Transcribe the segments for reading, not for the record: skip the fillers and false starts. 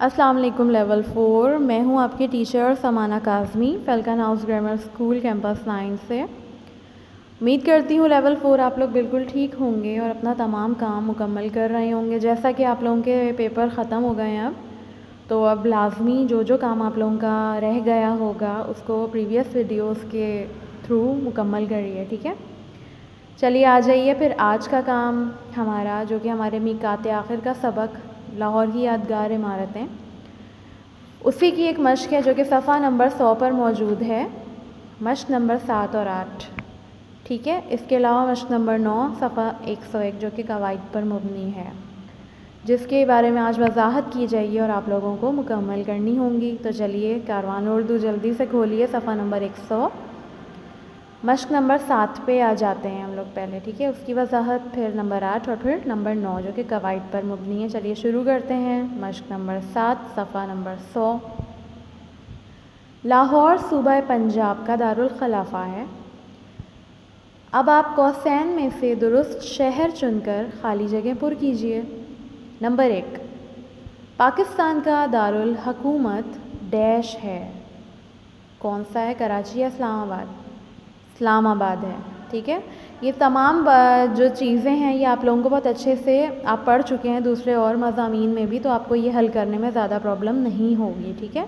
السلام علیکم لیول 4 میں ہوں آپ کی teacher Samana Kazmi Falcon House Grammar School campus 9 سے. امید کرتی ہوں لیول 4 آپ لوگ بالکل ٹھیک ہوں گے اور اپنا تمام کام مکمل کر رہے ہوں گے. جیسا کہ آپ لوگوں کے پیپر ختم ہو گئے ہیں تو اب لازمی جو کام آپ لوگوں کا رہ گیا ہوگا اس کو پریویس ویڈیوز کے تھرو مکمل کریے. ٹھیک ہے، چلیے آ جائیے پھر آج کا کام ہمارا جو کہ ہمارے میقات آخر کا سبق لاہور کی یادگار عمارتیں، اسی کی ایک مشق ہے جو کہ صفحہ نمبر 100 پر موجود ہے. مشق نمبر 7 اور 8. ٹھیک ہے، اس کے علاوہ مشق نمبر 9 صفحہ 101 جو کہ قواعد پر مبنی ہے، جس کے بارے میں آج وضاحت کی جائے گی اور آپ لوگوں کو مکمل کرنی ہوں گی. تو چلیے کاروان اردو جلدی سے کھولیے صفحہ نمبر 100. مشق نمبر 7 پہ آ جاتے ہیں ہم لوگ پہلے. ٹھیک ہے، اس کی وضاحت پھر نمبر 8 اور پھر نمبر 9 جو کہ قواعد پر مبنی ہے. چلیے شروع کرتے ہیں. مشق نمبر 7 صفحہ نمبر 100. لاہور صوبہ پنجاب کا دارالخلافہ ہے. اب آپ قوسین میں سے درست شہر چن کر خالی جگہ پر کیجیے. نمبر 1، پاکستان کا دارالحکومت ڈیش ہے. کون سا ہے؟ کراچی یا اسلام آباد؟ اسلام آباد ہے. ٹھیک ہے، یہ تمام جو چیزیں ہیں یہ آپ لوگوں کو بہت اچھے سے آپ پڑھ چکے ہیں دوسرے اور مضامین میں بھی، تو آپ کو یہ حل کرنے میں زیادہ پرابلم نہیں ہوگی. ٹھیک ہے.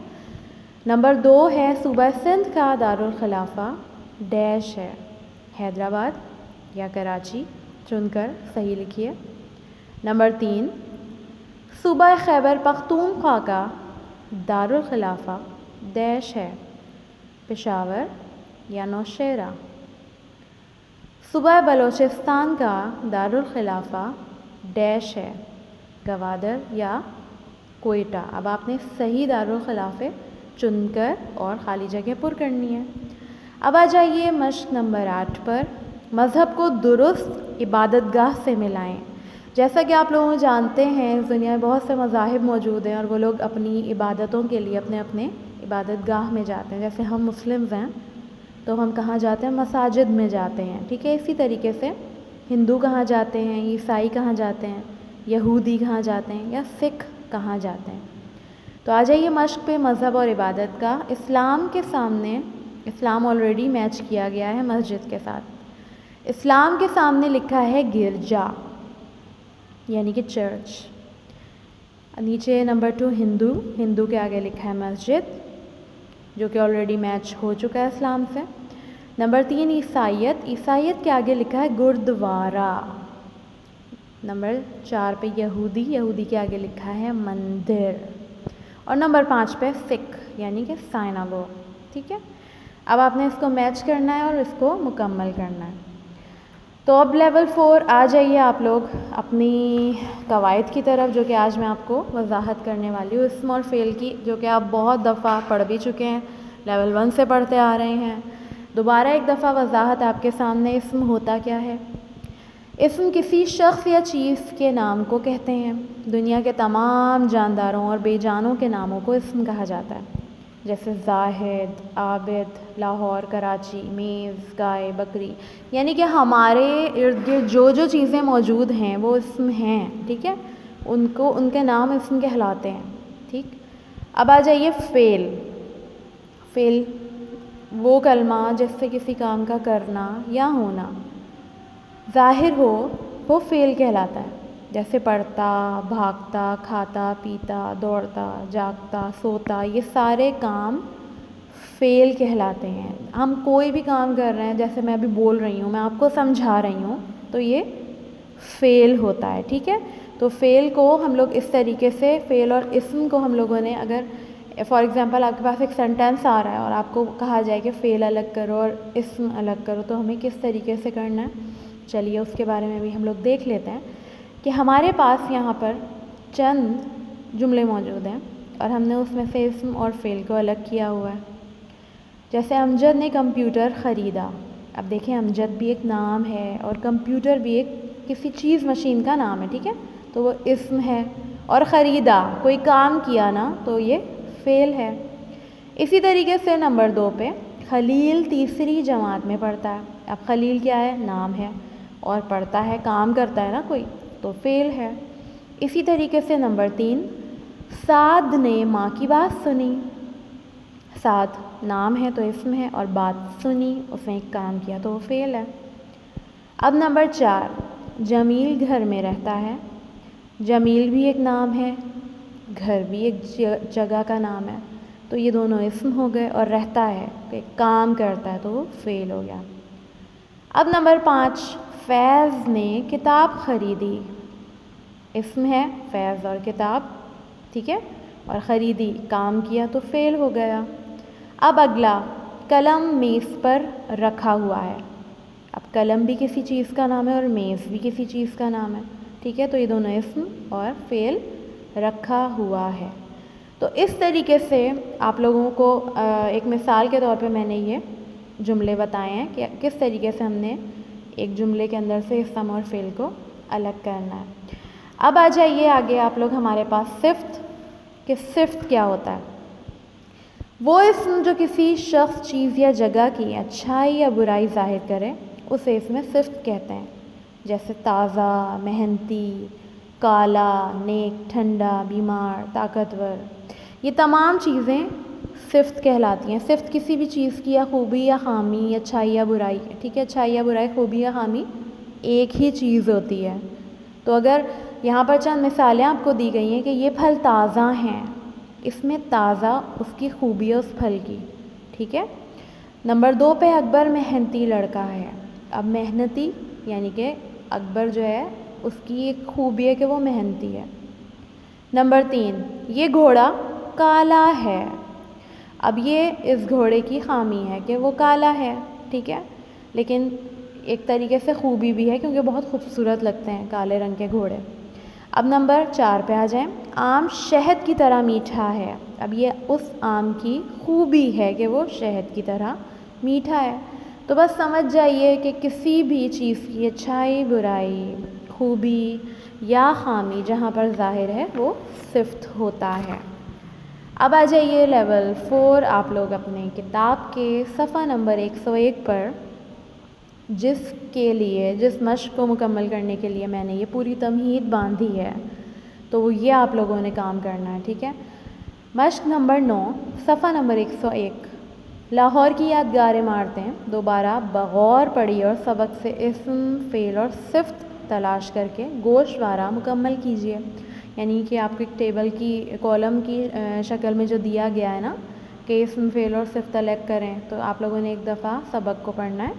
نمبر 2 ہے صوبہ سندھ کا دارالخلافہ ڈیش ہے. حیدرآباد یا کراچی چن کر صحیح لکھیے. نمبر 3، صوبہ خیبر پختونخوا کا دارالخلافہ ڈیش ہے. پشاور یا نوشہرہ. صوبہ بلوچستان کا دارالخلافہ ڈیش ہے. گوادر یا کوئٹہ. اب آپ نے صحیح دارالخلافے چن کر اور خالی جگہ پر کرنی ہے. اب آ جائیے مشق نمبر 8 پر. مذہب کو درست عبادت گاہ سے ملائیں. جیسا کہ آپ لوگ جانتے ہیں دنیا میں بہت سے مذاہب موجود ہیں اور وہ لوگ اپنی عبادتوں کے لیے اپنے اپنے عبادت گاہ میں جاتے ہیں. جیسے ہم مسلمز ہیں تو ہم کہاں جاتے ہیں؟ مساجد میں جاتے ہیں. ٹھیک ہے، اسی طریقے سے ہندو کہاں جاتے ہیں، عیسائی کہاں جاتے ہیں، یہودی کہاں جاتے ہیں، یا سکھ کہاں جاتے ہیں. تو آ جائیے مشق پہ. مذہب اور عبادت کا اسلام کے سامنے، اسلام آلریڈی میچ کیا گیا ہے مسجد کے ساتھ. اسلام کے سامنے لکھا ہے گرجا یعنی کہ چرچ. نیچے نمبر 2 ہندو، ہندو کے آگے لکھا ہے مسجد جو کہ آلریڈی میچ ہو چکا ہے اسلام سے. نمبر 3 عیسائیت، عیسائیت کے آگے لکھا ہے گردوارہ. نمبر 4 پہ یہودی، یہودی کے آگے لکھا ہے مندر. اور نمبر 5 پہ سکھ یعنی کہ سائناگوگ. ٹھیک ہے، اب آپ نے اس کو میچ کرنا ہے اور اس کو مکمل کرنا ہے. تو اب لیول 4 آ جائیے آپ لوگ اپنی قواعد کی طرف جو کہ آج میں آپ کو وضاحت کرنے والی ہوں اسم اور فعل کی، جو کہ آپ بہت دفعہ پڑھ بھی چکے ہیں، لیول 1 سے پڑھتے آ رہے ہیں. دوبارہ ایک دفعہ وضاحت آپ کے سامنے. اسم ہوتا کیا ہے؟ اسم کسی شخص یا چیز کے نام کو کہتے ہیں. دنیا کے تمام جانداروں اور بے جانوں کے ناموں کو اسم کہا جاتا ہے. جیسے زاہد، عابد، لاہور، کراچی، میز، گائے، بکری. یعنی کہ ہمارے ارد گرد جو چیزیں موجود ہیں وہ اسم ہیں. ٹھیک ہے، ان کے نام اسم کہلاتے ہیں. ٹھیک، اب آ جائیے فعل. فعل وہ کلمہ جس سے کسی کام کا کرنا یا ہونا ظاہر ہو وہ فعل کہلاتا ہے. جیسے پڑھتا، بھاگتا، کھاتا، پیتا، دوڑتا، جاگتا، سوتا، یہ سارے کام فعل کہلاتے ہیں. ہم کوئی بھی کام کر رہے ہیں، جیسے میں ابھی بول رہی ہوں، میں آپ کو سمجھا رہی ہوں، تو یہ فعل ہوتا ہے. ٹھیک ہے، تو فعل کو ہم لوگ اس طریقے سے، فعل اور اسم کو ہم لوگوں نے، اگر فار ایگزامپل آپ کے پاس ایک سینٹینس آ رہا ہے اور آپ کو کہا جائے کہ فعل الگ کرو اور اسم الگ کرو، تو ہمیں کس طریقے سے کرنا ہے؟ چلیے اس کے بارے میں بھی ہم لوگ دیکھ لیتے ہیں کہ ہمارے پاس یہاں پر چند جملے موجود ہیں اور ہم نے اس میں سے اسم اور فعل کو الگ کیا ہوا ہے. جیسے امجد نے کمپیوٹر خریدا. اب دیکھیں امجد بھی ایک نام ہے اور کمپیوٹر بھی ایک کسی چیز مشین کا نام ہے. ٹھیک ہے، تو وہ اسم ہے. اور خریدا کوئی کام کیا نا، تو یہ فعل ہے. اسی طریقے سے نمبر 2 پہ خلیل تیسری جماعت میں پڑھتا ہے. اب خلیل کیا ہے؟ نام ہے، اور پڑھتا ہے، کام کرتا ہے نا کوئی، تو فعل ہے. اسی طریقے سے نمبر 3 سعد نے ماں کی بات سنی. سعد نام ہے تو اسم ہے، اور بات سنی اس نے ایک کام کیا تو وہ فعل ہے. اب نمبر 4، جمیل گھر میں رہتا ہے. جمیل بھی ایک نام ہے، گھر بھی ایک جگہ کا نام ہے، تو یہ دونوں اسم ہو گئے، اور رہتا ہے کہ کام کرتا ہے تو وہ فعل ہو گیا. اب نمبر 5، فیض نے کتاب خریدی. اسم ہے فیض اور کتاب، ٹھیک ہے، اور خریدی کام کیا تو فعل ہو گیا. اب اگلا، قلم میز پر رکھا ہوا ہے. اب قلم بھی کسی چیز کا نام ہے اور میز بھی کسی چیز کا نام ہے، ٹھیک ہے، تو یہ دونوں اسم اور فعل رکھا ہوا ہے. تو اس طریقے سے آپ لوگوں کو ایک مثال کے طور پہ میں نے یہ جملے بتائے ہیں کہ کس طریقے سے ہم نے ایک جملے کے اندر سے اسم اور فعل کو الگ کرنا ہے. اب آ جائیے آگے آپ لوگ ہمارے پاس صفت، کہ صفت کیا ہوتا ہے. وہ اسم جو کسی شخص، چیز یا جگہ کی اچھائی یا برائی ظاہر کرے اسے اس میں صفت کہتے ہیں. جیسے تازہ، محنتی، کالا، نیک، ٹھنڈا، بیمار، طاقتور، یہ تمام چیزیں صفت کہلاتی ہیں. صفت کسی بھی چیز کی یا خوبی یا خامی، اچھائی یا برائی، ٹھیک ہے، اچھائی یا برائی، خوبی یا خامی ایک ہی چیز ہوتی ہے. تو اگر یہاں پر چند مثالیں آپ کو دی گئی ہیں کہ یہ پھل تازہ ہیں، اس میں تازہ اس کی خوبی ہے اس پھل کی، ٹھیک ہے. نمبر 2 پہ، اکبر محنتی لڑکا ہے. اب محنتی یعنی کہ اکبر جو ہے اس کی ایک خوبی ہے کہ وہ محنتی ہے. نمبر 3، یہ گھوڑا کالا ہے. اب یہ اس گھوڑے کی خامی ہے کہ وہ کالا ہے، ٹھیک ہے، لیکن ایک طریقے سے خوبی بھی ہے کیونکہ بہت خوبصورت لگتے ہیں کالے رنگ کے گھوڑے. اب نمبر 4 پہ آ جائیں، آم شہد کی طرح میٹھا ہے. اب یہ اس آم کی خوبی ہے کہ وہ شہد کی طرح میٹھا ہے. تو بس سمجھ جائیے کہ کسی بھی چیز کی اچھائی، برائی، خوبی یا خامی جہاں پر ظاہر ہے وہ صفت ہوتا ہے. اب آ جائیے لیول 4 آپ لوگ اپنے کتاب کے صفحہ نمبر 101 پر، جس مشق کو مکمل کرنے کے لیے میں نے یہ پوری تمہید باندھی ہے، تو وہ یہ آپ لوگوں نے کام کرنا ہے، ٹھیک ہے. مشق نمبر 9، صفحہ نمبر 101، لاہور کی یادگار عمارتیں دوبارہ بغور پڑھی اور سبق سے اسم، فعل اور صفت تلاش کر کے گوشوارہ مکمل کیجیے. یعنی کہ آپ کو ایک ٹیبل کی کالم کی شکل میں جو دیا گیا ہے نا کہ اسم، فعل اور صفت الگ کریں، تو آپ لوگوں نے ایک دفعہ سبق کو پڑھنا ہے،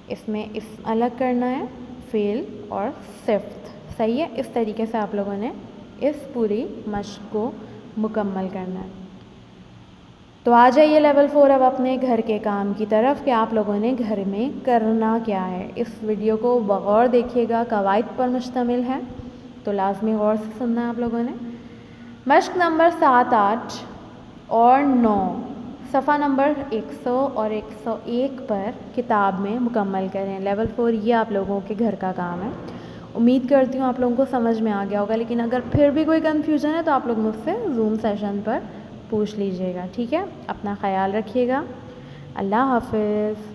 اس میں اسم الگ کرنا ہے، فعل اور صفت، صحیح ہے. اس طریقے سے آپ لوگوں نے اس پوری مشق کو مکمل کرنا ہے. تو آ جائیے لیول 4 اب اپنے گھر کے کام کی طرف کہ آپ لوگوں نے گھر میں کرنا کیا ہے. اس ویڈیو کو بغور دیکھیے گا، قواعد پر مشتمل ہے تو لازمی غور سے سننا ہے آپ لوگوں نے. مشق نمبر 7، 8 اور 9 صفحہ نمبر 100 اور 101 پر کتاب میں مکمل کریں. لیول 4 یہ آپ لوگوں کے گھر کا کام ہے. امید کرتی ہوں آپ لوگوں کو سمجھ میں آ گیا ہوگا، لیکن اگر پھر بھی کوئی کنفیوژن ہے تو آپ لوگ مجھ سے زوم سیشن پر پوچھ لیجیے گا، ٹھیک ہے. اپنا خیال رکھیے گا. اللہ حافظ.